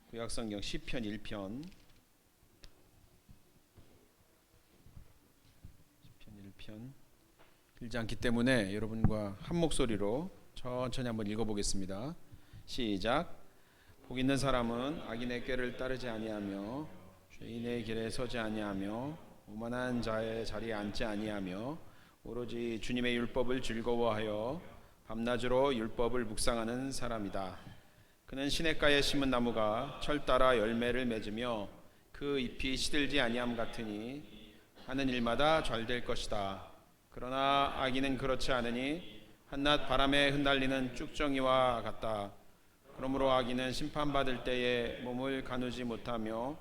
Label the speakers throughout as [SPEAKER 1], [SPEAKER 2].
[SPEAKER 1] 구약성경 시편 1편 1편 길지 않기 때문에 여러분과 한 목소리로 천천히 한번 읽어보겠습니다. 시작. 복 있는 사람은 악인의 꾀를 따르지 아니하며 죄인의 길에 서지 아니하며 오만한 자의 자리에 앉지 아니하며 오로지 주님의 율법을 즐거워하여 밤낮으로 율법을 묵상하는 사람이다. 그는 시냇가에 심은 나무가 철 따라 열매를 맺으며 그 잎이 시들지 아니함 같으니 하는 일마다 잘 될 것이다. 그러나 악인은 그렇지 않으니 한낮 바람에 흩날리는 쭉정이와 같다. 그러므로 악인은 심판받을 때에 몸을 가누지 못하며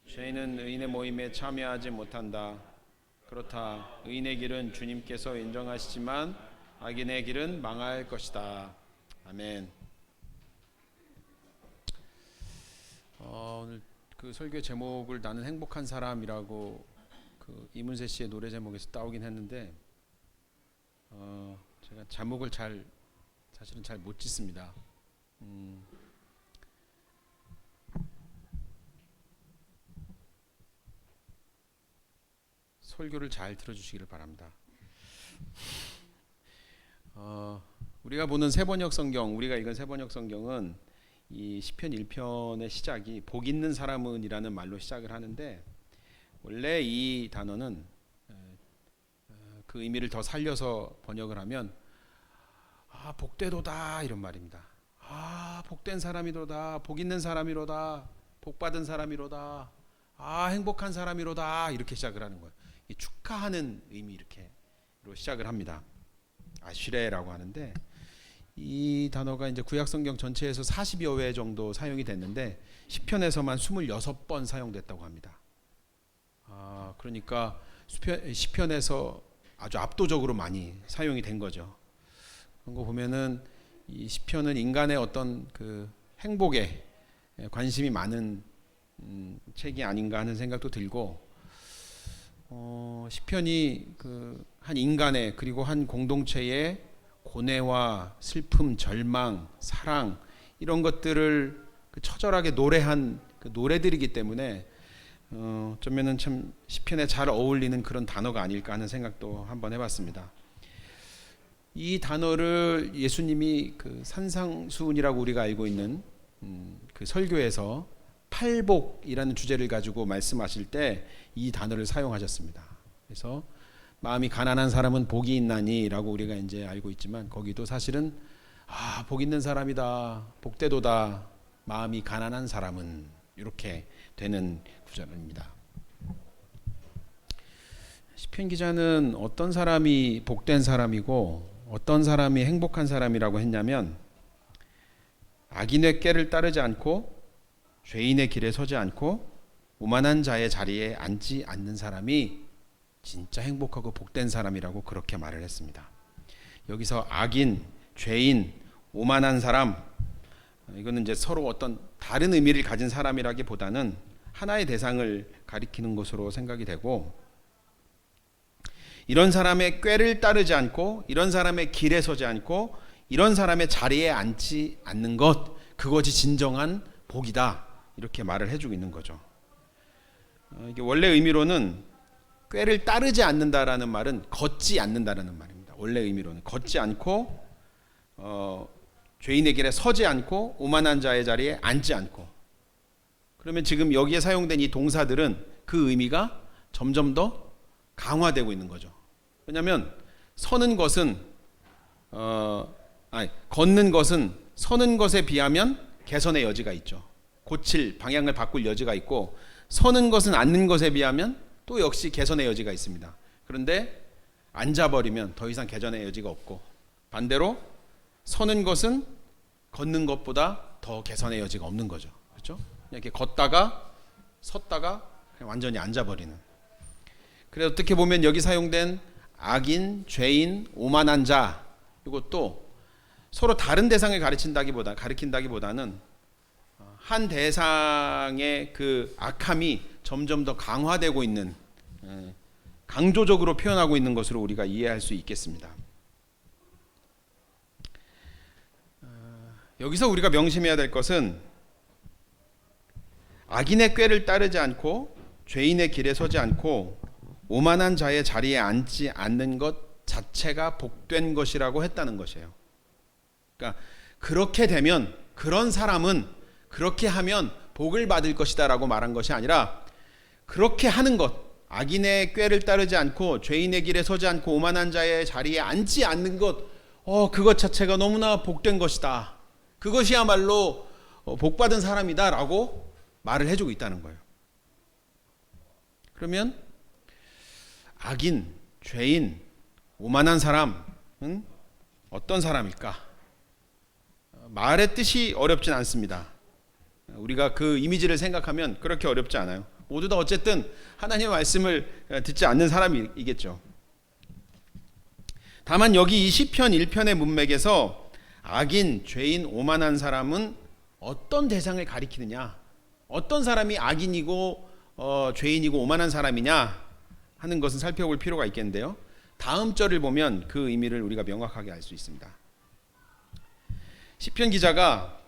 [SPEAKER 1] 죄인은 의인의 모임에 참여하지 못한다. 그렇다. 의인의 길은 주님께서 인정하시지만 악인의 길은 망할 것이다. 아멘. 오늘 그 설교 제목을 나는 행복한 사람이라고 그 이문세 씨의 노래 제목에서 따오긴 했는데 제가 제목을 사실은 잘 못 짓습니다. 설교를 잘 들어주시기를 바랍니다. 우리가 보는 세번역 성경, 우리가 읽은 세번역 성경은 이 시편 1편의 시작이 복 있는 사람은 이라는 말로 시작을 하는데, 원래 이 단어는 그 의미를 더 살려서 번역을 하면 복되도다 이런 말입니다. 복된 사람이로다, 복 있는 사람이로다, 복 받은 사람이로다, 행복한 사람이로다, 이렇게 시작을 하는 거예요. 축하하는 의미, 이렇게로 시작을 합니다. 아쉬레라고 하는데, 이 단어가 이제 구약 성경 전체에서 40여 회 정도 사용이 됐는데 시편에서만 26번 사용됐다고 합니다. 그러니까 시편에서 아주 압도적으로 많이 사용이 된 거죠. 그런 거 보면은 이 시편은 인간의 어떤 그 행복에 관심이 많은 책이 아닌가 하는 생각도 들고, 시편이 그 한 인간의, 그리고 한 공동체의 고뇌와 슬픔, 절망, 사랑, 이런 것들을 처절하게 노래한 그 노래들이기 때문에 어쩌면은 참 시편에 잘 어울리는 그런 단어가 아닐까 하는 생각도 한번 해봤습니다. 이 단어를 예수님이 그 산상수훈이라고 우리가 알고 있는 그 설교에서 팔복이라는 주제를 가지고 말씀하실 때 이 단어를 사용하셨습니다. 그래서 마음이 가난한 사람은 복이 있나니라고 우리가 이제 알고 있지만, 거기도 사실은 복 있는 사람이다, 복되도다, 마음이 가난한 사람은, 이렇게 되는 구절입니다. 시편 기자는 어떤 사람이 복된 사람이고 어떤 사람이 행복한 사람이라고 했냐면, 악인의 꾀를 따르지 않고 죄인의 길에 서지 않고 오만한 자의 자리에 앉지 않는 사람이 진짜 행복하고 복된 사람이라고 그렇게 말을 했습니다. 여기서 악인, 죄인, 오만한 사람, 이거는 이제 서로 어떤 다른 의미를 가진 사람이라기보다는 하나의 대상을 가리키는 것으로 생각이 되고, 이런 사람의 꾀를 따르지 않고 이런 사람의 길에 서지 않고 이런 사람의 자리에 앉지 않는 것, 그것이 진정한 복이다, 이렇게 말을 해주고 있는 거죠. 이게 원래 의미로는 꾀를 따르지 않는다라는 말은 걷지 않는다라는 말입니다. 원래 의미로는 걷지 않고 죄인의 길에 서지 않고 오만한 자의 자리에 앉지 않고. 그러면 지금 여기에 사용된 이 동사들은 그 의미가 점점 더 강화되고 있는 거죠. 왜냐하면 서는 것은 걷는 것은 서는 것에 비하면 개선의 여지가 있죠. 고칠, 방향을 바꿀 여지가 있고, 서는 것은 앉는 것에 비하면 또 역시 개선의 여지가 있습니다. 그런데 앉아버리면 더 이상 개선의 여지가 없고, 반대로 서는 것은 걷는 것보다 더 개선의 여지가 없는 거죠. 그렇죠? 이렇게 걷다가 섰다가 그냥 완전히 앉아버리는. 그래서 어떻게 보면 여기 사용된 악인, 죄인, 오만한 자, 이것도 서로 다른 대상을 가리킨다기보다는 한 대상의 그 악함이 점점 더 강화되고 있는, 강조적으로 표현하고 있는 것으로 우리가 이해할 수 있겠습니다. 여기서 우리가 명심해야 될 것은 악인의 꾀를 따르지 않고 죄인의 길에 서지 않고 오만한 자의 자리에 앉지 않는 것 자체가 복된 것이라고 했다는 것이에요. 그러니까 그렇게 되면, 그런 사람은 그렇게 하면 복을 받을 것이다 라고 말한 것이 아니라, 그렇게 하는 것, 악인의 꾀를 따르지 않고 죄인의 길에 서지 않고 오만한 자의 자리에 앉지 않는 것, 그것 자체가 너무나 복된 것이다, 그것이야말로 복받은 사람이다 라고 말을 해주고 있다는 거예요. 그러면 악인, 죄인, 오만한 사람은 어떤 사람일까? 말의 뜻이 어렵진 않습니다. 우리가 그 이미지를 생각하면 그렇게 어렵지 않아요. 모두 다 어쨌든 하나님의 말씀을 듣지 않는 사람이겠죠. 다만 여기 이 시편 1편의 문맥에서 악인, 죄인, 오만한 사람은 어떤 대상을 가리키느냐, 어떤 사람이 악인이고 죄인이고 오만한 사람이냐 하는 것은 살펴볼 필요가 있겠는데요. 다음 절을 보면 그 의미를 우리가 명확하게 알 수 있습니다. 시편 기자가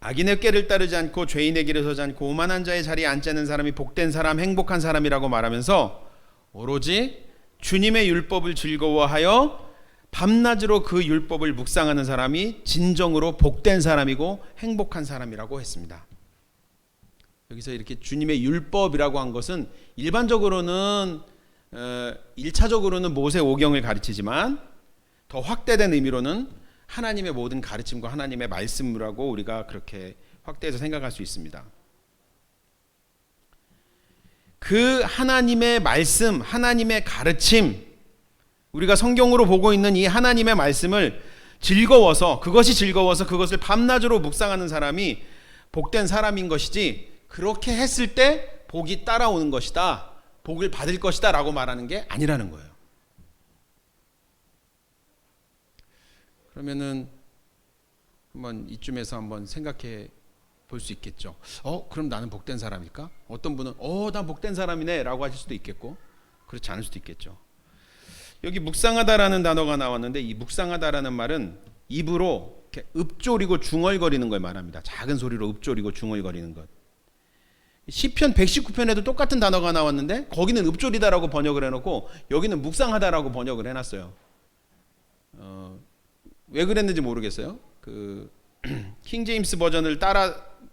[SPEAKER 1] 악인의 꾀를 따르지 않고 죄인의 길에 서지 않고 오만한 자의 자리에 앉지 않는 사람이 복된 사람, 행복한 사람이라고 말하면서 오로지 주님의 율법을 즐거워하여 밤낮으로 그 율법을 묵상하는 사람이 진정으로 복된 사람이고 행복한 사람이라고 했습니다. 여기서 이렇게 주님의 율법이라고 한 것은 일반적으로는 1차적으로는 모세 오경을 가르치지만 더 확대된 의미로는 하나님의 모든 가르침과 하나님의 말씀이라고 우리가 그렇게 확대해서 생각할 수 있습니다. 그 하나님의 말씀, 하나님의 가르침, 우리가 성경으로 보고 있는 이 하나님의 말씀을 그것이 즐거워서 그것을 밤낮으로 묵상하는 사람이 복된 사람인 것이지, 그렇게 했을 때 복이 따라오는 것이다, 복을 받을 것이다 라고 말하는 게 아니라는 거예요. 그러면은 한번 이쯤에서 한번 생각해 볼 수 있겠죠. 그럼 나는 복된 사람일까? 어떤 분은 난 복된 사람이네 라고 하실 수도 있겠고, 그렇지 않을 수도 있겠죠. 여기 묵상하다라는 단어가 나왔는데, 이 묵상하다라는 말은 입으로 이렇게 읊조리고 중얼거리는 걸 말합니다. 작은 소리로 읊조리고 중얼거리는 것. 시편 119편에도 똑같은 단어가 나왔는데 거기는 읊조리다라고 번역을 해놓고 여기는 묵상하다라고 번역을 해놨어요. 왜 그랬는지 모르겠어요. 그 킹 제임스 버전을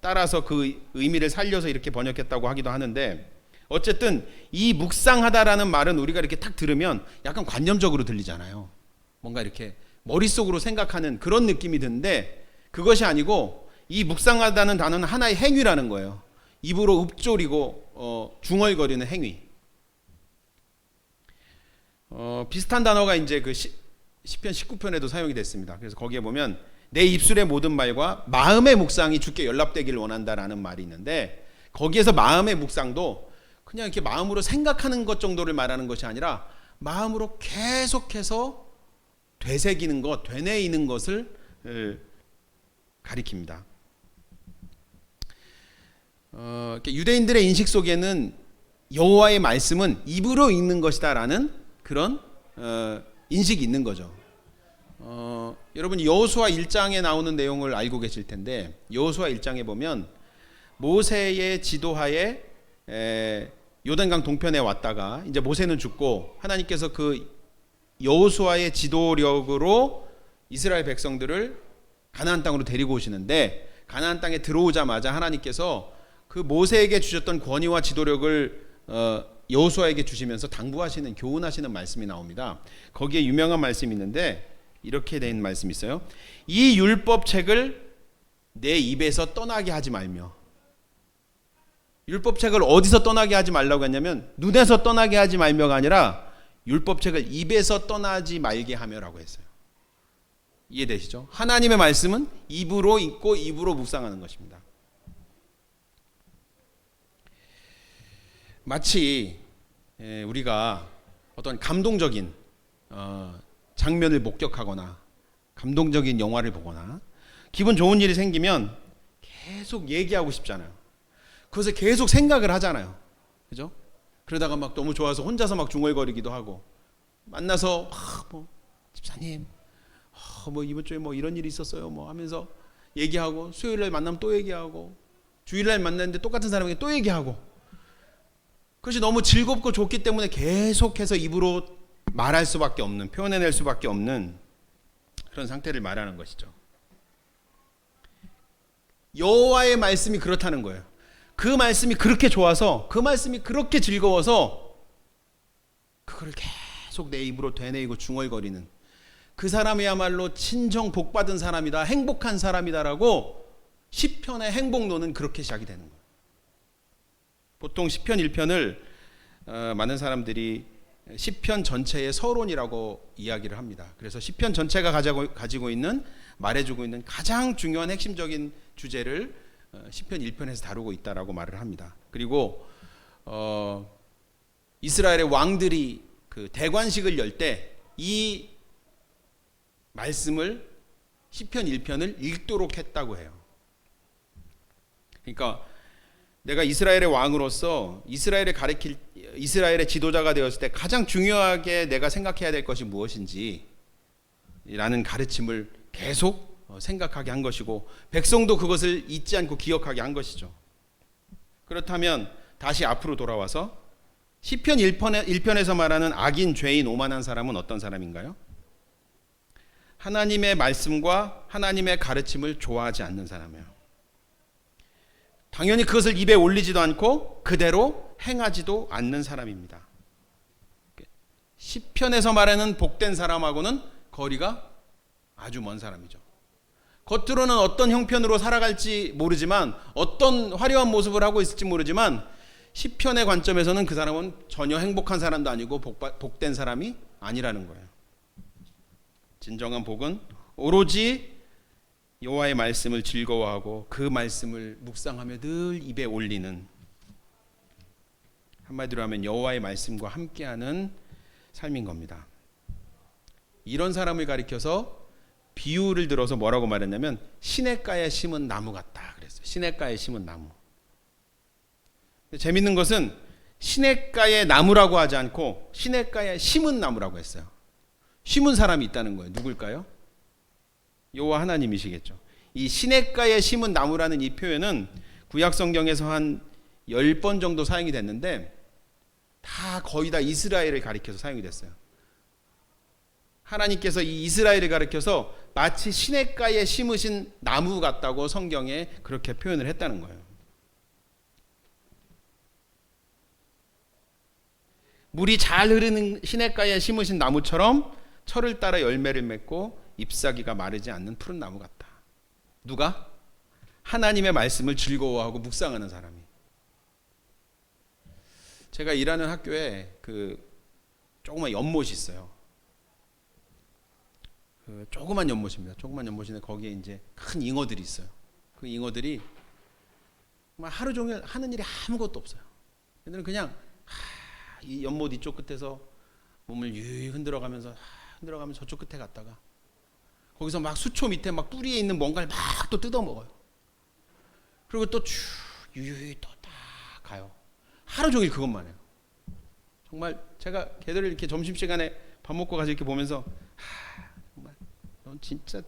[SPEAKER 1] 따라서 그 의미를 살려서 이렇게 번역했다고 하기도 하는데, 어쨌든 이 묵상하다라는 말은 우리가 이렇게 딱 들으면 약간 관념적으로 들리잖아요. 뭔가 이렇게 머릿속으로 생각하는 그런 느낌이 드는데, 그것이 아니고 이 묵상하다는 단어는 하나의 행위라는 거예요. 입으로 읊조리고 중얼거리는 행위. 비슷한 단어가 이제 그 시편 19편에도 사용이 됐습니다. 그래서 거기에 보면 내 입술의 모든 말과 마음의 묵상이 주께 연락되기를 원한다라는 말이 있는데, 거기에서 마음의 묵상도 그냥 이렇게 마음으로 생각하는 것 정도를 말하는 것이 아니라 마음으로 계속해서 되새기는 것, 되뇌이는 것을 가리킵니다. 유대인들의 인식 속에는 여호와의 말씀은 입으로 읽는 것이다라는 그런 인식이 있는 거죠. 여러분 여호수아 1장에 나오는 내용을 알고 계실 텐데, 여호수아 1장에 보면 모세의 지도하에 요단강 동편에 왔다가 이제 모세는 죽고 하나님께서 그 여호수아의 지도력으로 이스라엘 백성들을 가나안 땅으로 데리고 오시는데, 가나안 땅에 들어오자마자 하나님께서 그 모세에게 주셨던 권위와 지도력을 여호수아에게 주시면서 당부하시는, 교훈하시는 말씀이 나옵니다. 거기에 유명한 말씀이 있는데 이렇게 된 말씀이 있어요. 이 율법책을 내 입에서 떠나게 하지 말며. 율법책을 어디서 떠나게 하지 말라고 했냐면 눈에서 떠나게 하지 말며가 아니라 율법책을 입에서 떠나지 말게 하며라고 했어요. 이해되시죠? 하나님의 말씀은 입으로 읽고 입으로 묵상하는 것입니다. 마치 우리가 어떤 감동적인 장면을 목격하거나 감동적인 영화를 보거나 기분 좋은 일이 생기면 계속 얘기하고 싶잖아요. 그것을 계속 생각을 하잖아요. 그죠? 그러다가 막 너무 좋아서 혼자서 막 중얼거리기도 하고, 만나서 뭐 집사님 뭐 이번 주에 뭐 이런 일이 있었어요 뭐 하면서 얘기하고, 수요일에 만나면 또 얘기하고, 주일날 만났는데 똑같은 사람에게 또 얘기하고, 그것이 너무 즐겁고 좋기 때문에 계속해서 입으로 말할 수밖에 없는, 표현해낼 수밖에 없는 그런 상태를 말하는 것이죠. 여호와의 말씀이 그렇다는 거예요. 그 말씀이 그렇게 좋아서, 그 말씀이 그렇게 즐거워서 그걸 계속 내 입으로 되뇌이고 중얼거리는 그 사람이야말로 친정 복받은 사람이다, 행복한 사람이다라고 시편의 행복론은 그렇게 시작이 되는 거예요. 보통 시편 1편을 많은 사람들이 시편 전체의 서론이라고 이야기를 합니다. 그래서 시편 전체가 가지고 있는, 말해주고 있는 가장 중요한 핵심적인 주제를 시편 1편에서 다루고 있다라고 말을 합니다. 그리고 이스라엘의 왕들이 그 대관식을 열 때 이 말씀을 시편 1편을 읽도록 했다고 해요. 그러니까 내가 이스라엘의 왕으로서 이스라엘의 지도자가 되었을 때 가장 중요하게 내가 생각해야 될 것이 무엇인지 라는 가르침을 계속 생각하게 한 것이고, 백성도 그것을 잊지 않고 기억하게 한 것이죠. 그렇다면 다시 앞으로 돌아와서 시편 1편에서 말하는 악인, 죄인, 오만한 사람은 어떤 사람인가요? 하나님의 말씀과 하나님의 가르침을 좋아하지 않는 사람이에요. 당연히 그것을 입에 올리지도 않고 그대로 행하지도 않는 사람입니다. 시편에서 말하는 복된 사람하고는 거리가 아주 먼 사람이죠. 겉으로는 어떤 형편으로 살아갈지 모르지만, 어떤 화려한 모습을 하고 있을지 모르지만, 시편의 관점에서는 그 사람은 전혀 행복한 사람도 아니고 복된 사람이 아니라는 거예요. 진정한 복은 오로지 여호와의 말씀을 즐거워하고 그 말씀을 묵상하며 늘 입에 올리는, 한마디로 하면 여호와의 말씀과 함께하는 삶인 겁니다. 이런 사람을 가리켜서 비유를 들어서 뭐라고 말했냐면 시냇가에 심은 나무 같다 그랬어요. 시냇가에 심은 나무. 재밌는 것은 시냇가의 나무라고 하지 않고 시냇가에 심은 나무라고 했어요. 심은 사람이 있다는 거예요. 누굴까요? 여호와 하나님이시겠죠. 이 시냇가에 심은 나무라는 이 표현은 구약 성경에서 한 10번 정도 사용이 됐는데 거의 다 이스라엘을 가리켜서 사용이 됐어요. 하나님께서 이 이스라엘을 가리켜서 마치 시냇가에 심으신 나무 같다고 성경에 그렇게 표현을 했다는 거예요. 물이 잘 흐르는 시냇가에 심으신 나무처럼 철을 따라 열매를 맺고 잎사귀가 마르지 않는 푸른 나무 같다. 누가? 하나님의 말씀을 즐거워하고 묵상하는 사람이. 제가 일하는 학교에 그 조그만 연못이 있어요. 그 조그만 연못입니다. 조그만 연못인데 거기에 이제 큰 잉어들이 있어요. 그 잉어들이 하루 종일 하는 일이 아무것도 없어요. 얘들은 그냥 이 연못 이쪽 끝에서 몸을 유유히 흔들어가면서 저쪽 끝에 갔다가 거기서 막 수초 밑에 막 뿌리에 있는 뭔가를 막 또 뜯어 먹어요. 그리고 또 쭉 유유히 또 딱 가요. 하루 종일 그것만 해요. 정말 제가 걔들을 이렇게 점심시간에 밥 먹고 가서 이렇게 보면서 정말 넌 진짜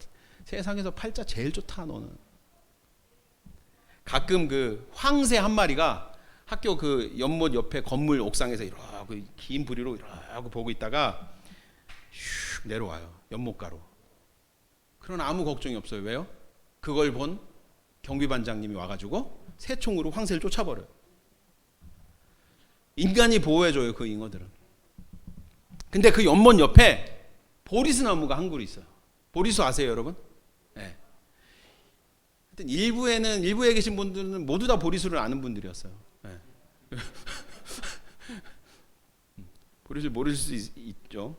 [SPEAKER 1] 세상에서 팔자 제일 좋다 너는. 가끔 그 황새 한 마리가 학교 그 연못 옆에 건물 옥상에서 이렇게 긴 부리로 이렇게 보고 있다가 슉 내려와요. 연못가로. 그러나 아무 걱정이 없어요. 왜요? 그걸 본 경비반장님이 와가지고 새총으로 황새를 쫓아버려요. 인간이 보호해줘요. 그 잉어들은. 근데 그 연못 옆에 보리수 나무가 한 그루 있어요. 보리수 아세요 여러분? 네. 하여튼 일부에 계신 분들은 모두 다 보리수를 아는 분들이었어요. 네. 보리수 모를 수 있죠.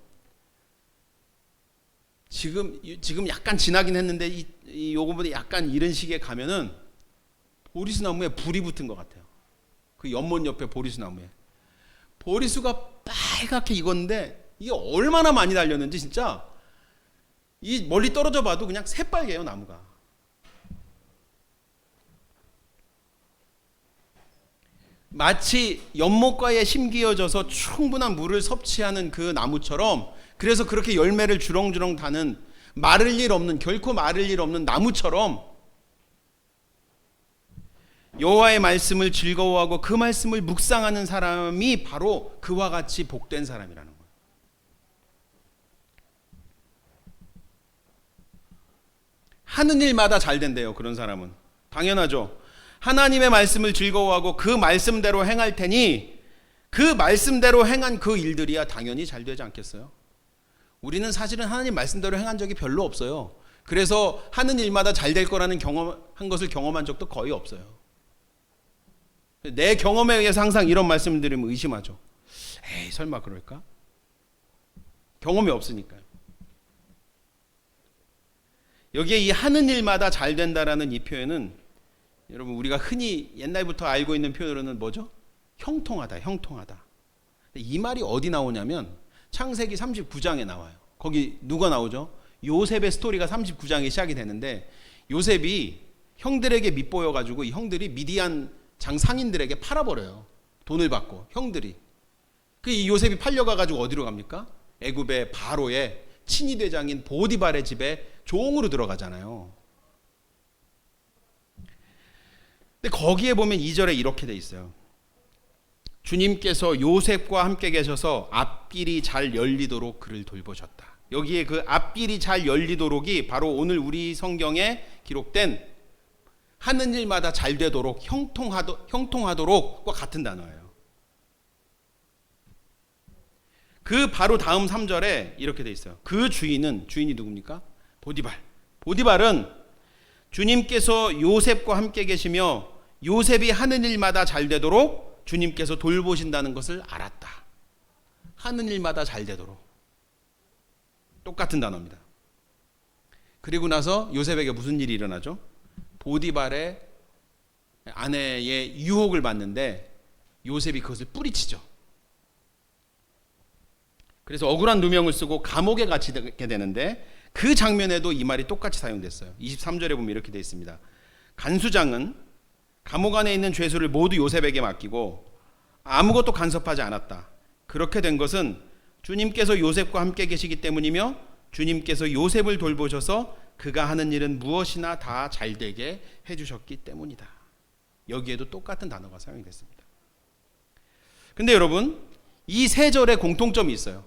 [SPEAKER 1] 지금 약간 지나긴 했는데 요거보다 약간 이런 식에 가면은 보리수 나무에 불이 붙은 것 같아요. 그 연못 옆에 보리수 나무에 보리수가 빨갛게 익었는데 이게 얼마나 많이 달렸는지 진짜 이 멀리 떨어져 봐도 그냥 새빨개요 나무가. 마치 연못가에 심기어져서 충분한 물을 섭취하는 그 나무처럼, 그래서 그렇게 열매를 주렁주렁 다는 결코 마를 일 없는 나무처럼 여호와의 말씀을 즐거워하고 그 말씀을 묵상하는 사람이 바로 그와 같이 복된 사람이라는 거예요. 하는 일마다 잘 된대요. 그런 사람은 당연하죠. 하나님의 말씀을 즐거워하고 그 말씀대로 행할 테니 그 말씀대로 행한 그 일들이야 당연히 잘 되지 않겠어요? 우리는 사실은 하나님 말씀대로 행한 적이 별로 없어요. 그래서 하는 일마다 잘 될 거라는 한 것을 경험한 적도 거의 없어요. 내 경험에 의해서 항상 이런 말씀을 드리면 의심하죠. 에이, 설마 그럴까? 경험이 없으니까요. 여기에 이 하는 일마다 잘 된다라는 이 표현은 여러분 우리가 흔히 옛날부터 알고 있는 표현으로는 뭐죠? 형통하다, 형통하다. 이 말이 어디 나오냐면 창세기 39장에 나와요. 거기 누가 나오죠? 요셉의 스토리가 39장에 시작이 되는데 요셉이 형들에게 밉보여가지고 이 형들이 미디안 장상인들에게 팔아버려요. 돈을 받고 형들이. 이 요셉이 팔려가가지고 어디로 갑니까? 애굽의 바로의 친위대장인 보디발의 집에 종으로 들어가잖아요. 근데 거기에 보면 2절에 이렇게 돼 있어요. 주님께서 요셉과 함께 계셔서 앞길이 잘 열리도록 그를 돌보셨다. 여기에 그 앞길이 잘 열리도록이 바로 오늘 우리 성경에 기록된 하는 일마다 잘 되도록 형통하도록과 같은 단어예요. 그 바로 다음 3절에 이렇게 돼 있어요. 그 주인이 누굽니까? 보디발은 주님께서 요셉과 함께 계시며 요셉이 하는 일마다 잘 되도록 주님께서 돌보신다는 것을 알았다. 하는 일마다 잘 되도록. 똑같은 단어입니다. 그리고 나서 요셉에게 무슨 일이 일어나죠? 보디발의 아내의 유혹을 받는데 요셉이 그것을 뿌리치죠. 그래서 억울한 누명을 쓰고 감옥에 갇히게 되는데 그 장면에도 이 말이 똑같이 사용됐어요. 23절에 보면 이렇게 되어 있습니다. 간수장은 감옥 안에 있는 죄수를 모두 요셉에게 맡기고 아무것도 간섭하지 않았다. 그렇게 된 것은 주님께서 요셉과 함께 계시기 때문이며 주님께서 요셉을 돌보셔서 그가 하는 일은 무엇이나 다 잘되게 해주셨기 때문이다. 여기에도 똑같은 단어가 사용이 됐습니다. 근데 여러분 이 세 절에 공통점이 있어요.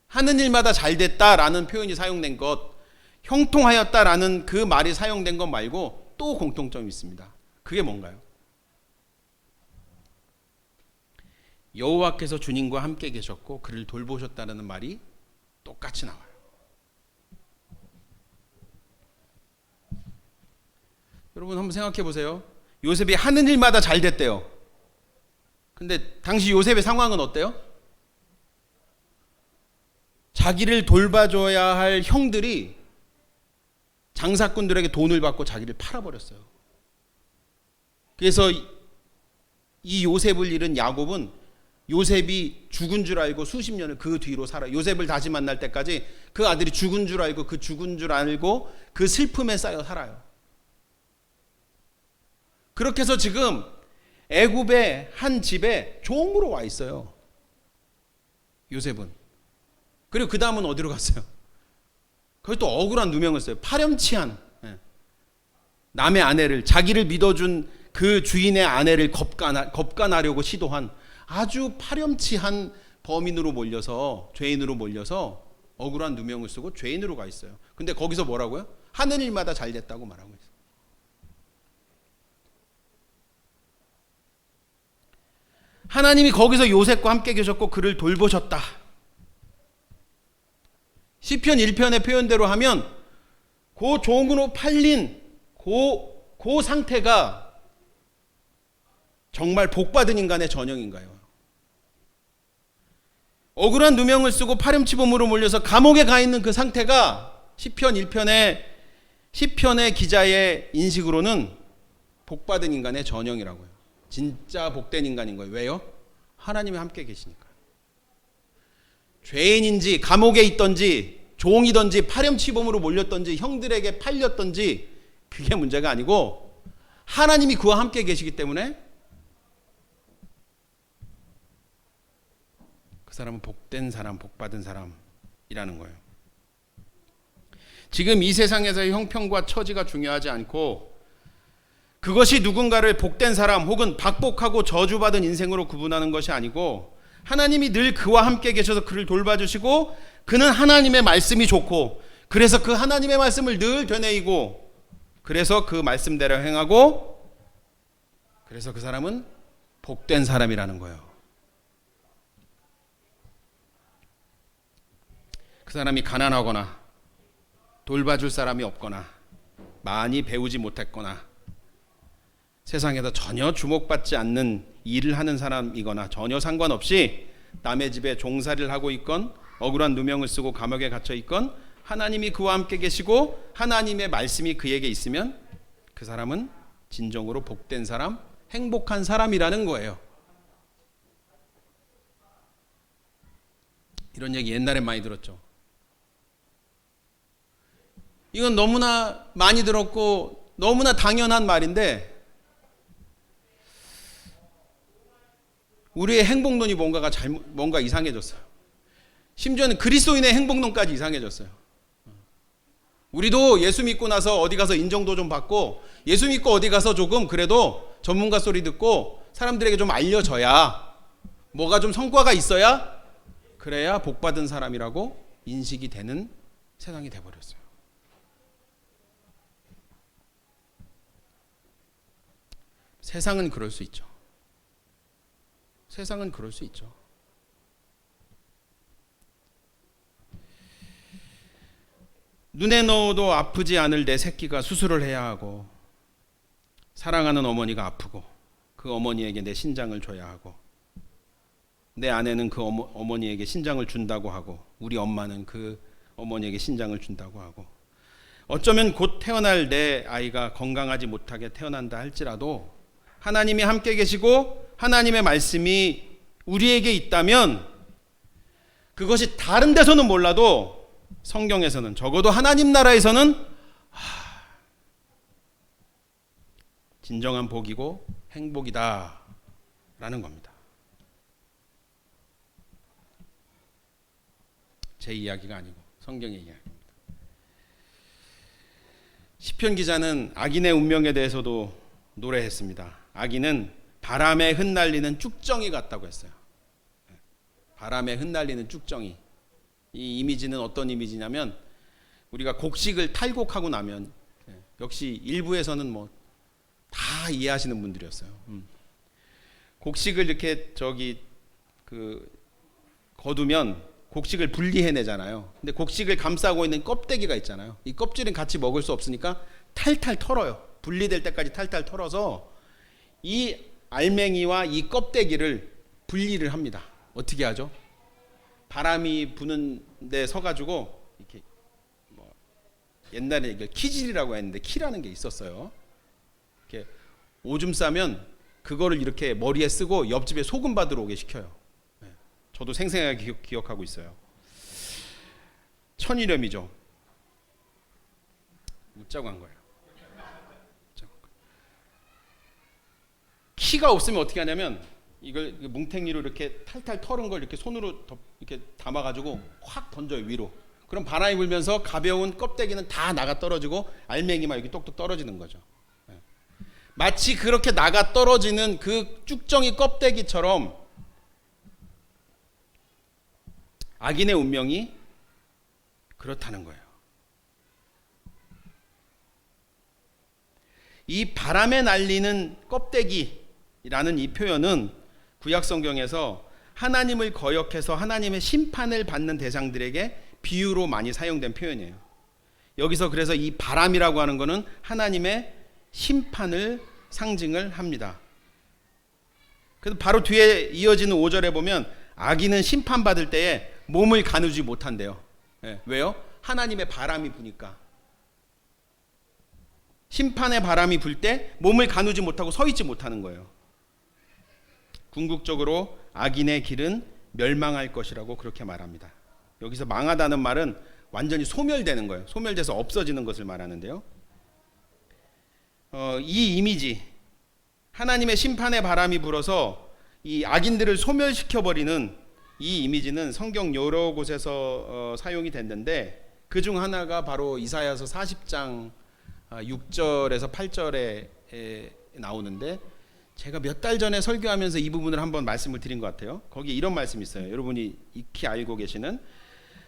[SPEAKER 1] 하는 일마다 잘 됐다라는 표현이 사용된 것, 형통하였다라는 그 말이 사용된 것 말고 또 공통점이 있습니다. 그게 뭔가요? 여호와께서 주님과 함께 계셨고 그를 돌보셨다는 말이 똑같이 나와요. 여러분 한번 생각해 보세요. 요셉이 하는 일마다 잘 됐대요. 근데 당시 요셉의 상황은 어때요? 자기를 돌봐줘야 할 형들이 장사꾼들에게 돈을 받고 자기를 팔아버렸어요. 그래서 이 요셉을 잃은 야곱은 요셉이 죽은 줄 알고 수십 년을 그 뒤로 살아요. 요셉을 다시 만날 때까지 그 아들이 죽은 줄 알고 그 슬픔에 쌓여 살아요. 그렇게 해서 지금 애굽의 한 집에 종으로 와 있어요. 요셉은. 그리고 그 다음은 어디로 갔어요? 거기 또 억울한 누명을 써요. 파렴치한 남의 아내를, 자기를 믿어준 그 주인의 아내를 겁간하려고 시도한 아주 파렴치한 범인으로 몰려서, 죄인으로 몰려서 억울한 누명을 쓰고 죄인으로 가 있어요. 근데 거기서 뭐라고요? 하는 일마다 잘 됐다고 말하고 있어요. 하나님이 거기서 요셉과 함께 계셨고 그를 돌보셨다. 시편 1편의 표현대로 하면 그 종으로 팔린 그 상태가 정말 복받은 인간의 전형인가요? 억울한 누명을 쓰고 파렴치범으로 몰려서 감옥에 가 있는 그 상태가 시편 10편의 기자의 인식으로는 복받은 인간의 전형이라고요. 진짜 복된 인간인 거예요. 왜요? 하나님이 함께 계시니까. 죄인인지 감옥에 있던지 종이던지 파렴치범으로 몰렸던지 형들에게 팔렸던지 그게 문제가 아니고 하나님이 그와 함께 계시기 때문에 그 사람은 복된 사람, 복받은 사람이라는 거예요. 지금 이 세상에서의 형편과 처지가 중요하지 않고 그것이 누군가를 복된 사람 혹은 박복하고 저주받은 인생으로 구분하는 것이 아니고, 하나님이 늘 그와 함께 계셔서 그를 돌봐주시고, 그는 하나님의 말씀이 좋고, 그래서 그 하나님의 말씀을 늘 되뇌이고, 그래서 그 말씀대로 행하고, 그래서 그 사람은 복된 사람이라는 거예요. 그 사람이 가난하거나 돌봐줄 사람이 없거나 많이 배우지 못했거나 세상에서 전혀 주목받지 않는 일을 하는 사람이거나 전혀 상관없이 남의 집에 종살이를 하고 있건 억울한 누명을 쓰고 감옥에 갇혀 있건 하나님이 그와 함께 계시고 하나님의 말씀이 그에게 있으면 그 사람은 진정으로 복된 사람, 행복한 사람이라는 거예요. 이런 얘기 옛날에 많이 들었죠. 이건 너무나 많이 들었고 너무나 당연한 말인데, 우리의 행복론이 뭔가 이상해졌어요. 심지어는 그리스도인의 행복론까지 이상해졌어요. 우리도 예수 믿고 나서 어디 가서 인정도 좀 받고, 예수 믿고 어디 가서 조금 그래도 전문가 소리 듣고 사람들에게 좀 알려져야, 뭐가 좀 성과가 있어야, 그래야 복받은 사람이라고 인식이 되는 세상이 돼버렸어요. 세상은 그럴 수 있죠. 세상은 그럴 수 있죠. 눈에 넣어도 아프지 않을 내 새끼가 수술을 해야 하고, 사랑하는 어머니가 아프고 그 어머니에게 내 신장을 줘야 하고, 내 아내는 그 어머니에게 신장을 준다고 하고, 우리 엄마는 그 어머니에게 신장을 준다고 하고, 어쩌면 곧 태어날 내 아이가 건강하지 못하게 태어난다 할지라도 하나님이 함께 계시고 하나님의 말씀이 우리에게 있다면, 그것이 다른 데서는 몰라도 성경에서는, 적어도 하나님 나라에서는 진정한 복이고 행복이다 라는 겁니다. 제 이야기가 아니고 성경의 이야기입니다. 시편 기자는 악인의 운명에 대해서도 노래했습니다. 악인은 바람에 흩날리는 쭉정이 같다고 했어요. 바람에 흩날리는 쭉정이. 이 이미지는 어떤 이미지냐면, 우리가 곡식을 탈곡하고 나면, 역시 일부에서는 뭐 다 이해하시는 분들이었어요. 곡식을 이렇게 거두면 곡식을 분리해내잖아요. 근데 곡식을 감싸고 있는 껍데기가 있잖아요. 이 껍질은 같이 먹을 수 없으니까 탈탈 털어요. 분리될 때까지 탈탈 털어서 이 알맹이와 이 껍데기를 분리를 합니다. 어떻게 하죠? 바람이 부는 데 서가지고 이렇게 옛날에 이게 키질이라고 했는데, 키라는 게 있었어요. 이렇게 오줌 싸면 그거를 이렇게 머리에 쓰고 옆집에 소금 받으러 오게 시켜요. 저도 생생하게 기억하고 있어요. 천일염이죠. 웃자고 한 거예요. 키가 없으면 어떻게 하냐면, 이걸 뭉탱이로 이렇게 탈탈 털은 걸 이렇게 손으로 이렇게 담아가지고 확 던져요, 위로. 그럼 바람이 불면서 가벼운 껍데기는 다 나가 떨어지고 알맹이만 여기 똑똑 떨어지는 거죠. 마치 그렇게 나가 떨어지는 그 쭉정이 껍데기처럼 악인의 운명이 그렇다는 거예요. 이 바람에 날리는 껍데기라는 이 표현은 구약 성경에서 하나님을 거역해서 하나님의 심판을 받는 대상들에게 비유로 많이 사용된 표현이에요. 여기서 그래서 이 바람이라고 하는 것은 하나님의 심판을 상징을 합니다. 그래서 바로 뒤에 이어지는 5절에 보면, 악인은 심판받을 때에 몸을 가누지 못한대요. 왜요? 하나님의 바람이 부니까. 심판의 바람이 불 때 몸을 가누지 못하고 서 있지 못하는 거예요. 궁극적으로 악인의 길은 멸망할 것이라고 그렇게 말합니다. 여기서 망하다는 말은 완전히 소멸되는 거예요. 소멸돼서 없어지는 것을 말하는데요. 이 이미지, 하나님의 심판의 바람이 불어서 이 악인들을 소멸시켜버리는 이 이미지는 성경 여러 곳에서 사용이 됐는데, 그중 하나가 바로 이사야서 40장 6절에서 8절에 나오는데 제가 몇 달 전에 설교하면서 이 부분을 한번 말씀을 드린 것 같아요. 거기에 이런 말씀이 있어요. 여러분이 익히 알고 계시는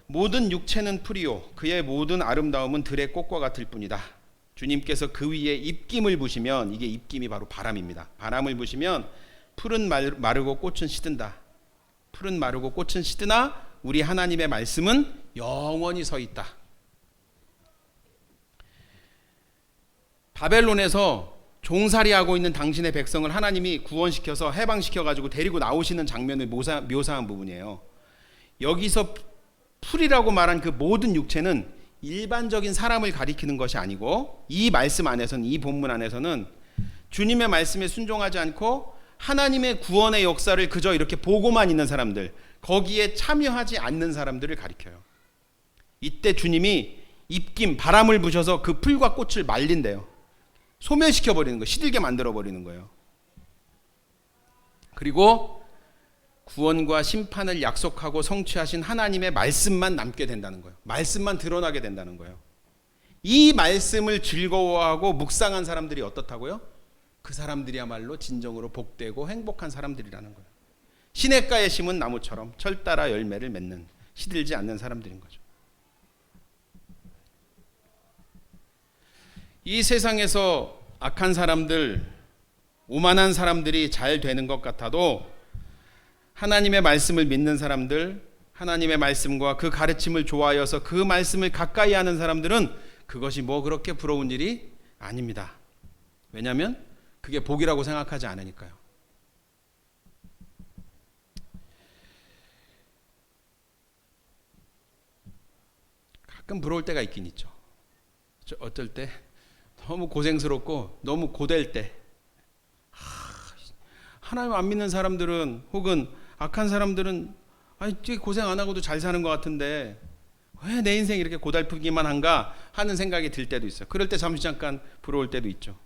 [SPEAKER 1] 모든 육체는 풀이요 그의 모든 아름다움은 들의 꽃과 같을 뿐이다. 주님께서 그 위에 입김을 부시면, 이게 입김이 바로 바람입니다. 바람을 부시면 풀은 마르고 꽃은 시든다. 풀은 마르고 꽃은 시드나 우리 하나님의 말씀은 영원히 서 있다. 바벨론에서 종살이하고 있는 당신의 백성을 하나님이 구원시켜서 해방시켜가지고 데리고 나오시는 장면을 묘사한 부분이에요. 여기서 풀이라고 말한 그 모든 육체는 일반적인 사람을 가리키는 것이 아니고, 이 말씀 안에서는, 이 본문 안에서는 주님의 말씀에 순종하지 않고 하나님의 구원의 역사를 그저 이렇게 보고만 있는 사람들, 거기에 참여하지 않는 사람들을 가리켜요. 이때 주님이 입김, 바람을 부셔서 그 풀과 꽃을 말린대요. 소멸시켜버리는 거예요. 시들게 만들어버리는 거예요. 그리고 구원과 심판을 약속하고 성취하신 하나님의 말씀만 남게 된다는 거예요. 말씀만 드러나게 된다는 거예요. 이 말씀을 즐거워하고 묵상한 사람들이 어떻다고요? 그 사람들이야말로 진정으로 복되고 행복한 사람들이라는 거예요. 시냇가에 심은 나무처럼 철 따라 열매를 맺는, 시들지 않는 사람들인 거죠. 이 세상에서 악한 사람들, 오만한 사람들이 잘 되는 것 같아도 하나님의 말씀을 믿는 사람들, 하나님의 말씀과 그 가르침을 좋아하여서 그 말씀을 가까이 하는 사람들은 그것이 뭐 그렇게 부러운 일이 아닙니다. 왜냐하면 그게 복이라고 생각하지 않으니까요. 가끔 부러울 때가 있긴 있죠. 어쩔 때 너무 고생스럽고 너무 고될 때, 하나님 안 믿는 사람들은, 혹은 악한 사람들은 되게 고생 안 하고도 잘 사는 것 같은데 왜 내 인생이 이렇게 고달프기만 한가 하는 생각이 들 때도 있어요. 그럴 때 잠시 잠깐 부러울 때도 있죠.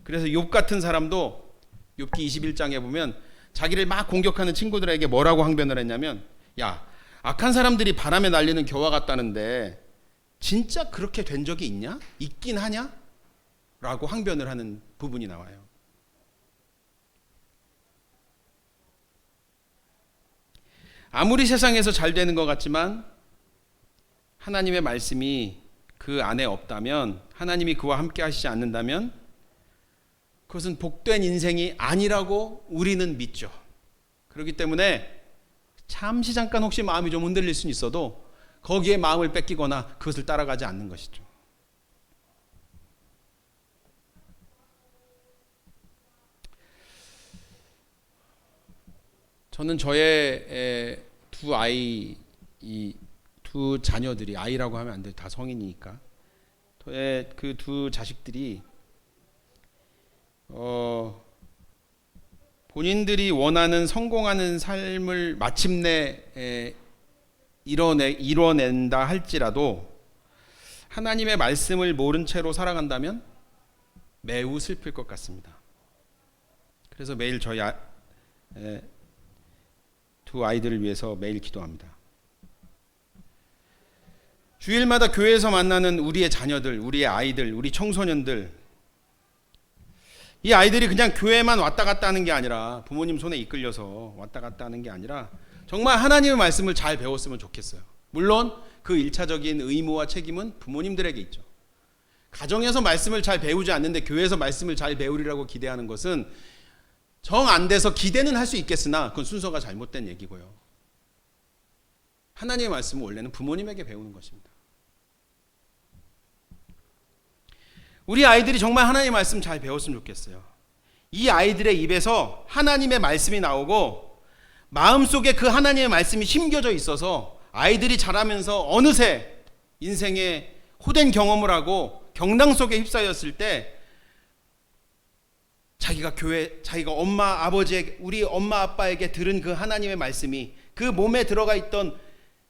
[SPEAKER 1] 그래서 욥 같은 사람도 욥기 21장에 보면 자기를 막 공격하는 친구들에게 뭐라고 항변을 했냐면, 야, 악한 사람들이 바람에 날리는 겨와 같다는데 진짜 그렇게 된 적이 있냐? 있긴 하냐? 라고 항변을 하는 부분이 나와요. 아무리 세상에서 잘 되는 것 같지만 하나님의 말씀이 그 안에 없다면, 하나님이 그와 함께 하시지 않는다면 그것은 복된 인생이 아니라고 우리는 믿죠. 그렇기 때문에 잠시 잠깐 혹시 마음이 좀 흔들릴 수는 있어도 거기에 마음을 뺏기거나 그것을 따라가지 않는 것이죠. 저는 저의 두 아이, 이 두 자녀들이, 아이라고 하면 안 돼, 다 성인이니까, 저의 그 두 자식들이 본인들이 원하는 성공하는 삶을 마침내 이뤄낸다 할지라도 하나님의 말씀을 모른 채로 살아간다면 매우 슬플 것 같습니다. 그래서 매일 저희 두 아이들을 위해서 매일 기도합니다. 주일마다 교회에서 만나는 우리의 자녀들, 우리의 아이들, 우리 청소년들, 이 아이들이 그냥 교회만 왔다 갔다 하는 게 아니라, 부모님 손에 이끌려서 왔다 갔다 하는 게 아니라 정말 하나님의 말씀을 잘 배웠으면 좋겠어요. 물론 그 1차적인 의무와 책임은 부모님들에게 있죠. 가정에서 말씀을 잘 배우지 않는데 교회에서 말씀을 잘 배우리라고 기대하는 것은 정 안 돼서 기대는 할 수 있겠으나 그건 순서가 잘못된 얘기고요. 하나님의 말씀은 원래는 부모님에게 배우는 것입니다. 우리 아이들이 정말 하나님의 말씀 잘 배웠으면 좋겠어요. 이 아이들의 입에서 하나님의 말씀이 나오고 마음속에 그 하나님의 말씀이 심겨져 있어서 아이들이 자라면서 어느새 인생에 호된 경험을 하고 경당 속에 휩싸였을 때 자기가 엄마 아버지에게, 우리 엄마 아빠에게 들은 그 하나님의 말씀이, 그 몸에 들어가 있던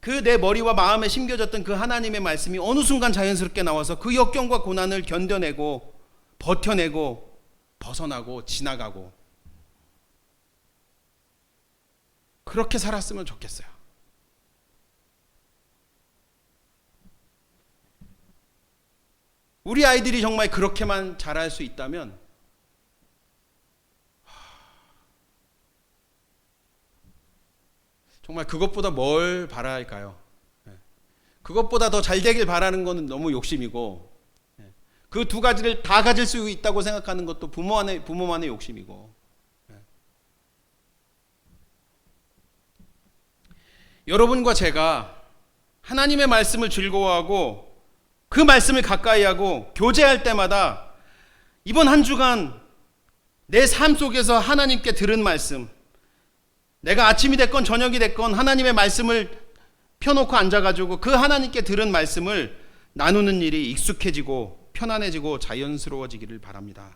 [SPEAKER 1] 그 내 머리와 마음에 심겨졌던 그 하나님의 말씀이 어느 순간 자연스럽게 나와서 그 역경과 고난을 견뎌내고 버텨내고 벗어나고 지나가고 그렇게 살았으면 좋겠어요. 우리 아이들이 정말 그렇게만 자랄 수 있다면 정말 그것보다 뭘 바랄까요? 그것보다 더 잘 되길 바라는 것은 너무 욕심이고, 그 두 가지를 다 가질 수 있다고 생각하는 것도 부모만의 욕심이고. 여러분과 제가 하나님의 말씀을 즐거워하고 그 말씀을 가까이하고 교제할 때마다 이번 한 주간 내 삶 속에서 하나님께 들은 말씀, 내가 아침이 됐건 저녁이 됐건 하나님의 말씀을 펴놓고 앉아가지고 그 하나님께 들은 말씀을 나누는 일이 익숙해지고 편안해지고 자연스러워지기를 바랍니다.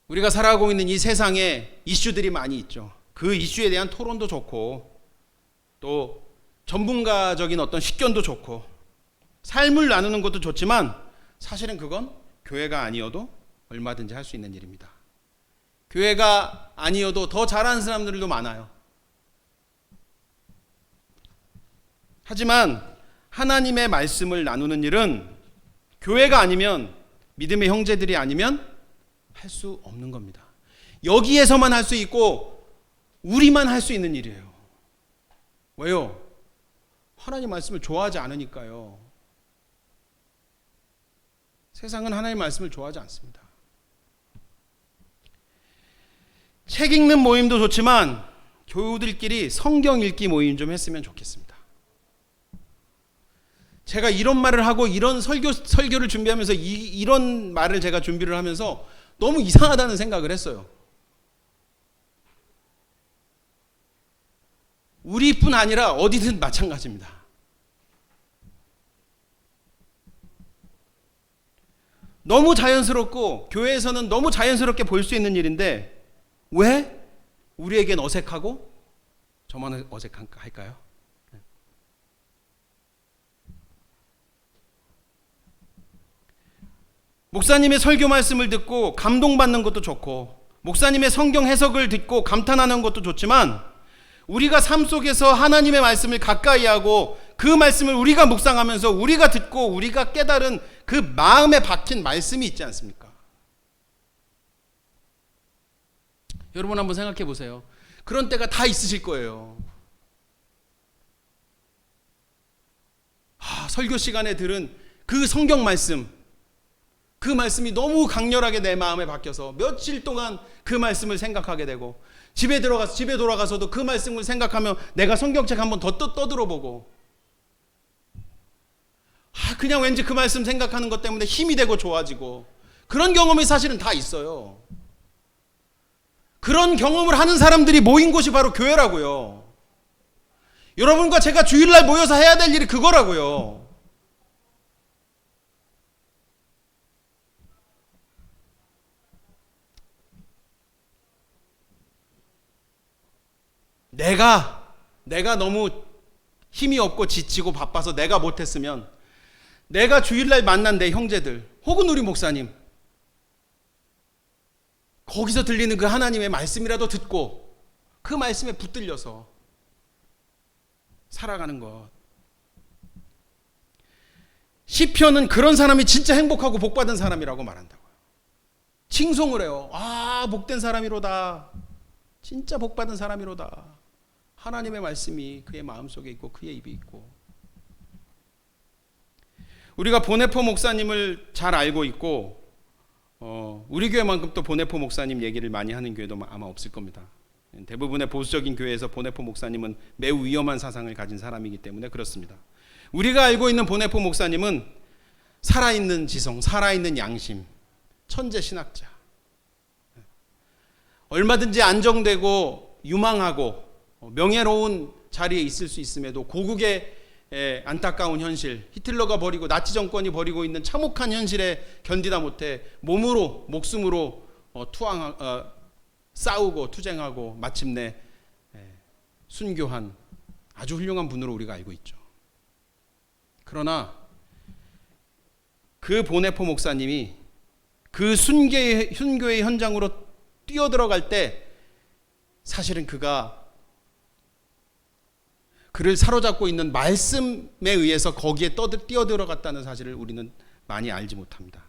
[SPEAKER 1] 우리가 살아가고 있는 이 세상에 이슈들이 많이 있죠. 그 이슈에 대한 토론도 좋고 또 전문가적인 어떤 식견도 좋고 삶을 나누는 것도 좋지만 사실은 그건 교회가 아니어도 얼마든지 할 수 있는 일입니다. 교회가 아니어도 더 잘하는 사람들도 많아요. 하지만 하나님의 말씀을 나누는 일은 교회가 아니면, 믿음의 형제들이 아니면 할 수 없는 겁니다. 여기에서만 할 수 있고 우리만 할 수 있는 일이에요. 왜요? 하나님 말씀을 좋아하지 않으니까요. 세상은 하나님 말씀을 좋아하지 않습니다. 책 읽는 모임도 좋지만 교우들끼리 성경 읽기 모임 좀 했으면 좋겠습니다. 제가 이런 말을 하고 이런 설교를 준비하면서 이런 말을 제가 준비를 하면서 너무 이상하다는 생각을 했어요. 우리뿐 아니라 어디든 마찬가지입니다. 너무 자연스럽고 교회에서는 너무 자연스럽게 볼 수 있는 일인데 왜 우리에겐 어색하고 저만 어색할까요? 목사님의 설교 말씀을 듣고 감동받는 것도 좋고 목사님의 성경 해석을 듣고 감탄하는 것도 좋지만 우리가 삶 속에서 하나님의 말씀을 가까이 하고 그 말씀을 우리가 묵상하면서 우리가 듣고 우리가 깨달은 그 마음에 박힌 말씀이 있지 않습니까? 여러분 한번 생각해 보세요. 그런 때가 다 있으실 거예요. 설교 시간에 들은 그 성경 말씀, 그 말씀이 너무 강렬하게 내 마음에 박혀서 며칠 동안 그 말씀을 생각하게 되고 집에 돌아가서도 그 말씀을 생각하며 내가 성경책 한번 더 떠들어보고 그냥 왠지 그 말씀 생각하는 것 때문에 힘이 되고 좋아지고 그런 경험이 사실은 다 있어요. 그런 경험을 하는 사람들이 모인 곳이 바로 교회라고요. 여러분과 제가 주일날 모여서 해야 될 일이 그거라고요. 내가 너무 힘이 없고 지치고 바빠서 내가 못했으면 내가 주일날 만난 내 형제들 혹은 우리 목사님 거기서 들리는 그 하나님의 말씀이라도 듣고 그 말씀에 붙들려서 살아가는 것. 시편은 그런 사람이 진짜 행복하고 복받은 사람이라고 말한다고요. 칭송을 해요. 복된 사람이로다. 진짜 복받은 사람이로다. 하나님의 말씀이 그의 마음속에 있고 그의 입에 있고. 우리가 보네포 목사님을 잘 알고 있고 우리 교회만큼 또 보네포 목사님 얘기를 많이 하는 교회도 아마 없을 겁니다. 대부분의 보수적인 교회에서 보네포 목사님은 매우 위험한 사상을 가진 사람이기 때문에 그렇습니다. 우리가 알고 있는 보네포 목사님은 살아있는 지성, 살아있는 양심, 천재 신학자. 얼마든지 안정되고 유망하고 명예로운 자리에 있을 수 있음에도 고국의 안타까운 현실, 히틀러가 버리고 나치 정권이 버리고 있는 참혹한 현실에 견디다 못해 몸으로 목숨으로 싸우고 투쟁하고 마침내 순교한 아주 훌륭한 분으로 우리가 알고 있죠. 그러나 그 보네포 목사님이 그 순교의 현장으로 뛰어들어갈 때 사실은 그를 사로잡고 있는 말씀에 의해서 거기에 뛰어들어갔다는 사실을 우리는 많이 알지 못합니다.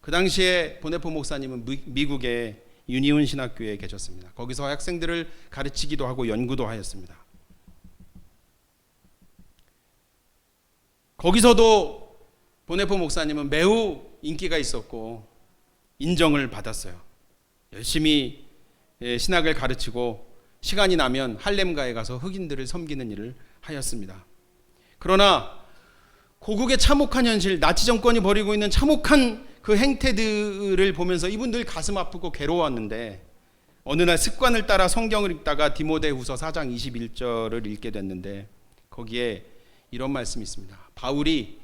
[SPEAKER 1] 그 당시에 보네포 목사님은 미국의 유니온 신학교에 계셨습니다. 거기서 학생들을 가르치기도 하고 연구도 하였습니다. 거기서도 보네포 목사님은 매우 인기가 있었고 인정을 받았어요. 열심히 신학을 가르치고 시간이 나면 할렘가에 가서 흑인들을 섬기는 일을 하였습니다. 그러나 고국의 참혹한 현실, 나치 정권이 벌이고 있는 참혹한 그 행태들을 보면서 이분들 가슴 아프고 괴로웠는데 어느 날 습관을 따라 성경을 읽다가 디모데후서 4장 21절을 읽게 됐는데 거기에 이런 말씀이 있습니다. 바울이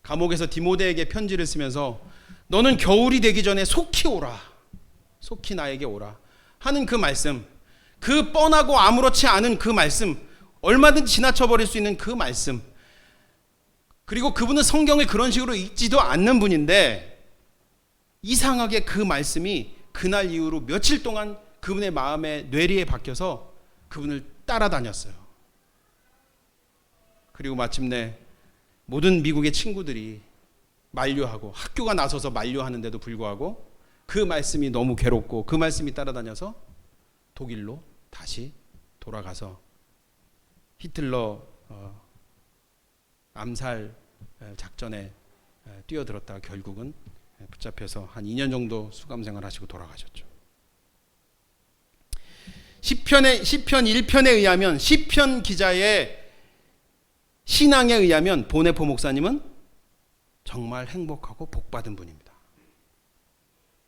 [SPEAKER 1] 감옥에서 디모데에게 편지를 쓰면서 너는 겨울이 되기 전에 속히 오라, 속히 나에게 오라 하는 그 말씀, 그 뻔하고 아무렇지 않은 그 말씀, 얼마든지 지나쳐버릴 수 있는 그 말씀, 그리고 그분은 성경을 그런 식으로 읽지도 않는 분인데 이상하게 그 말씀이 그날 이후로 며칠 동안 그분의 마음의 뇌리에 박혀서 그분을 따라다녔어요. 그리고 마침내 모든 미국의 친구들이 만류하고 학교가 나서서 만류하는데도 불구하고 그 말씀이 너무 괴롭고 그 말씀이 따라다녀서 독일로 다시 돌아가서 히틀러 암살 작전에 뛰어들었다가 결국은 붙잡혀서 한 2년 정도 수감생활 하시고 돌아가셨죠. 시편 1편에 의하면, 시편 기자의 신앙에 의하면 보네포 목사님은 정말 행복하고 복받은 분입니다.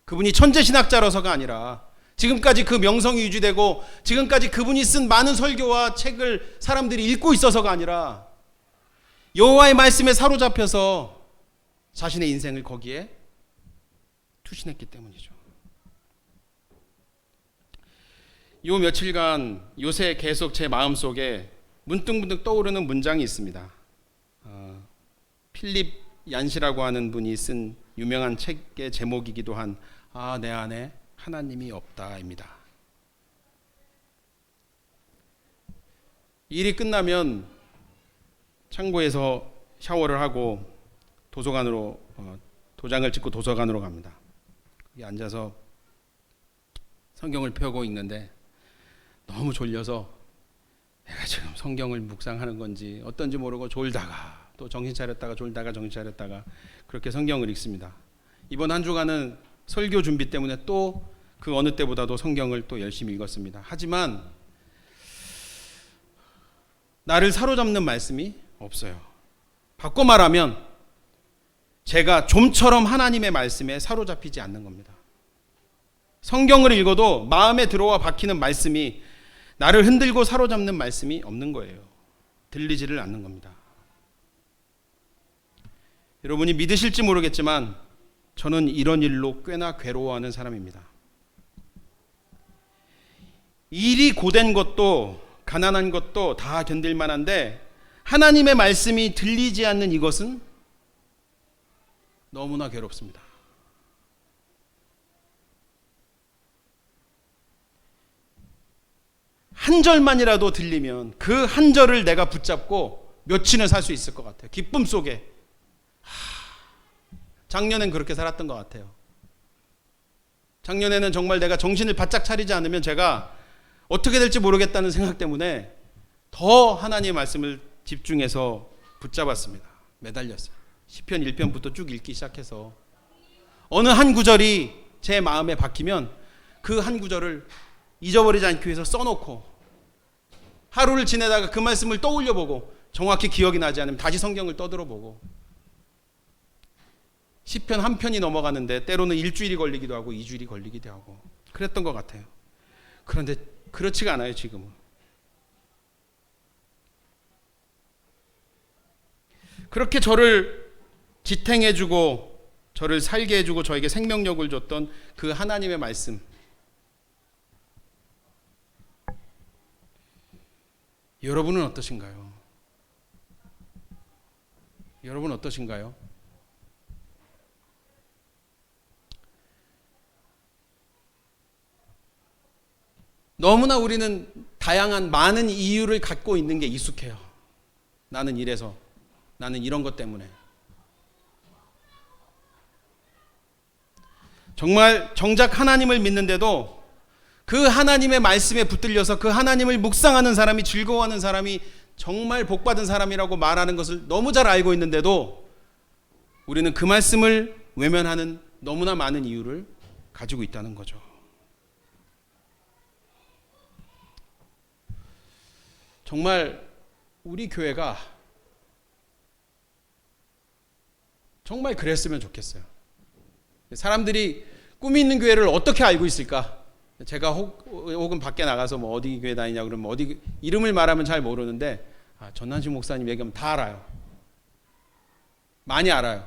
[SPEAKER 1] 그분이 천재신학자라서가 아니라 지금까지 그 명성이 유지되고 지금까지 그분이 쓴 많은 설교와 책을 사람들이 읽고 있어서가 아니라 여호와의 말씀에 사로잡혀서 자신의 인생을 거기에 투신했기 때문이죠. 요 며칠간 요새 계속 제 마음속에 문득문득 떠오르는 문장이 있습니다. 필립 얀시라고 하는 분이 쓴 유명한 책의 제목이기도 한 내 안에 하나님이 없다입니다. 일이 끝나면 창고에서 샤워를 하고 도서관으로 도장을 찍고 도서관으로 갑니다. 거기 앉아서 성경을 펴고 있는데 너무 졸려서 내가 지금 성경을 묵상하는 건지 어떤지 모르고 졸다가 또 정신 차렸다가 졸다가 정신 차렸다가 그렇게 성경을 읽습니다. 이번 한 주간은 설교 준비 때문에 또 그 어느 때보다도 성경을 또 열심히 읽었습니다. 하지만 나를 사로잡는 말씀이 없어요. 바꿔 말하면 제가 좀처럼 하나님의 말씀에 사로잡히지 않는 겁니다. 성경을 읽어도 마음에 들어와 박히는 말씀이, 나를 흔들고 사로잡는 말씀이 없는 거예요. 들리지를 않는 겁니다. 여러분이 믿으실지 모르겠지만 저는 이런 일로 꽤나 괴로워하는 사람입니다. 일이 고된 것도 가난한 것도 다 견딜 만한데 하나님의 말씀이 들리지 않는 이것은 너무나 괴롭습니다. 한 절만이라도 들리면 그 한 절을 내가 붙잡고 며칠은 살 수 있을 것 같아요. 기쁨 속에. 작년엔 그렇게 살았던 것 같아요. 작년에는 정말 내가 정신을 바짝 차리지 않으면 제가 어떻게 될지 모르겠다는 생각 때문에 더 하나님의 말씀을 집중해서 붙잡았습니다. 매달렸어요. 시편 1편부터 쭉 읽기 시작해서 어느 한 구절이 제 마음에 박히면 그 한 구절을 잊어버리지 않기 위해서 써놓고 하루를 지내다가 그 말씀을 떠올려보고 정확히 기억이 나지 않으면 다시 성경을 떠들어보고 시편 한 편이 넘어가는데 때로는 일주일이 걸리기도 하고 2주일이 걸리기도 하고 그랬던 것 같아요. 그런데 그렇지가 않아요. 지금은. 그렇게 저를 지탱해주고 저를 살게 해주고 저에게 생명력을 줬던 그 하나님의 말씀, 여러분은 어떠신가요? 여러분 어떠신가요? 너무나 우리는 다양한 많은 이유를 갖고 있는 게 익숙해요. 나는 이래서, 나는 이런 것 때문에. 정말 정작 하나님을 믿는데도 그 하나님의 말씀에 붙들려서 그 하나님을 묵상하는 사람이, 즐거워하는 사람이 정말 복받은 사람이라고 말하는 것을 너무 잘 알고 있는데도 우리는 그 말씀을 외면하는 너무나 많은 이유를 가지고 있다는 거죠. 정말 우리 교회가 정말 그랬으면 좋겠어요. 사람들이 꿈이 있는 교회를 어떻게 알고 있을까? 제가 혹은 밖에 나가서 뭐 어디 교회 다니냐 그러면 어디 이름을 말하면 잘 모르는데 전난식 목사님 얘기하면 다 알아요. 많이 알아요.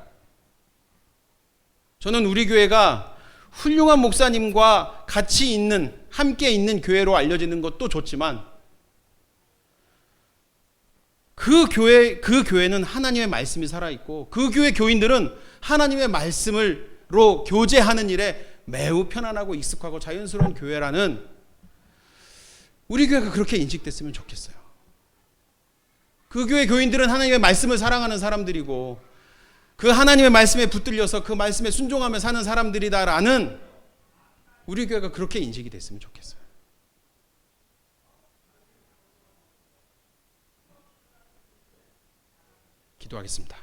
[SPEAKER 1] 저는 우리 교회가 훌륭한 목사님과 같이 있는, 함께 있는 교회로 알려지는 것도 좋지만 그 교회는 하나님의 말씀이 살아있고 그 교회 교인들은 하나님의 말씀으로 교제하는 일에 매우 편안하고 익숙하고 자연스러운 교회라는, 우리 교회가 그렇게 인식됐으면 좋겠어요. 그 교회 교인들은 하나님의 말씀을 사랑하는 사람들이고 그 하나님의 말씀에 붙들려서 그 말씀에 순종하며 사는 사람들이다라는, 우리 교회가 그렇게 인식이 됐으면 좋겠어요. 기도하겠습니다.